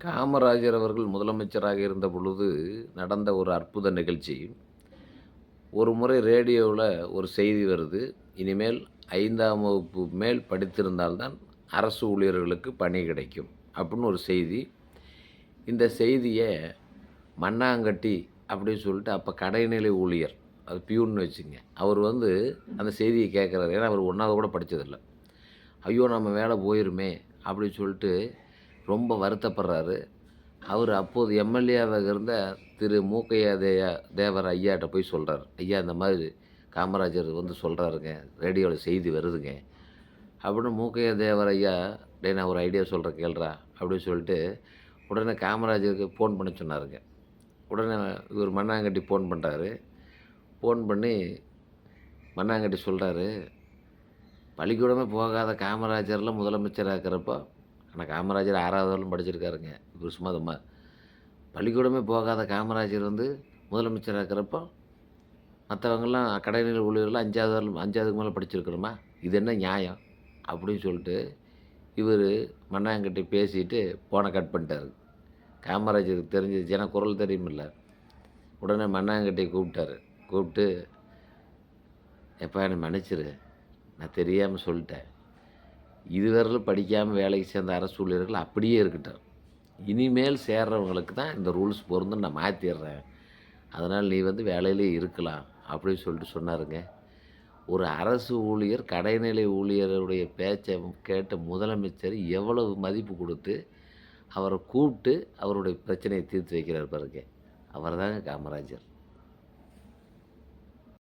காமராஜர் அவர்கள் முதலமைச்சராக இருந்த பொழுது நடந்த ஒரு அற்புத நிகழ்ச்சி. ஒரு முறை ரேடியோவுல ஒரு செய்தி வருது. இனிமேல் 5ஆம் வகுப்பு மேல் படித்திருந்தால் தான் அரசு ஊழியர்களுக்கு பணி கிடைக்கும். அப்புட்ன்னு ஒரு செய்தி. இந்த செய்திய மண்ணாங்கட்டி அப்படின்னு சொல்லிட்டு அப்ப கடைநிலை ஊழியர். அது பியூன்னு வச்சுக்கங்க. அவர் வந்து அந்த செய்திய கேட்குறாரு. ஏன்னா அவர் 1வது கூட படிச்சதில்ல. ஐயோ! நம்ம வேலை போயிருமே! அப்படின்னு சொல்லிட்டு ரொம்ப வருத்தப்படுறாரு. அவரு அப்போது எம்எல்ஏவாக இருந்த திரு மூக்கையா தேவர் ஐயாட்ட போய் சொல்றாரு. ஐயா இந்த மாதிரி காமராஜர் வந்து சொல்றாருங்க. ரேடியோல செய்தி வருதுங்க. அப்படின்னு மூக்கையா தேவர் ஐயா, "டேய் நான் ஒரு ஐடியா சொல்றேன் கேளுடா" அப்படின்னு சொல்லிட்டு உடனே காமராஜருக்கு ஃபோன் பண்ண சொன்னாருங்க. உடனே இவரு மண்ணாங்கட்டி ஃபோன் பண்றாரு. ஃபோன் பண்ணி மண்ணாங்கட்டி சொல்றாரு, "பள்ளிக்கூடமே போகாத காமராஜர்லாம் முதலமைச்சரா இருக்கிறப்போ" ஆனா காமராஜர் 6வது வரலும் படிச்சிருக்காருங்க. இவரு சும்மா பள்ளிக்கூடமே போகாத காமராஜர் வந்து முதலமைச்சரா இருக்கிறப்போ, மத்தவங்கலாம் கடைநிலை ஊழியர்கள்லாம் 5வதுக்கு மேல படிச்சிருக்கணுமா? இது என்ன நியாயம்? அப்படின்னு சொல்லிட்டு இவரு மண்ணாங்கட்டி பேசிட்டு ஃபோன கட் பண்ணிட்டாரு. காமராஜருக்கு தெரிஞ்சிருச்சு. ஏன்னா குரல் தெரியுமில்ல. உடனே மண்ணாங்கட்டிய கூப்பிட்டாரு. கூப்பிட்டு, "எப்பா என்ன மன்னிச்சிரு. நான் தெரியாம சொல்லிட்டேன். இதுவரையிலும் படிக்காம வேலைக்கு சேர்ந்த அரசு ஊழியர்கள் அப்படியே இருக்கட்டும். இனிமேல் சேர்றவங்களுக்கு தான் இந்த ரூல்ஸ் பொருந்தும்ன்னு நான் மாத்திர்றேன். அதனால நீ வந்து வேலையிலே இருக்கலாம்." அப்படின்னு சொல்லிட்டு சொன்னாருங்க. ஒரு அரசு ஊழியர், கடைநிலை ஊழியருடைய பேச்ச கேட்ட முதலமைச்சர் எவ்வளவு மதிப்பு குடுத்து, அவர கூப்ட்டு அவருடைய பிரச்சனைய தீர்த்து வைக்கிறாரு பாருங்க. அவர் தாங்க காமராஜர்.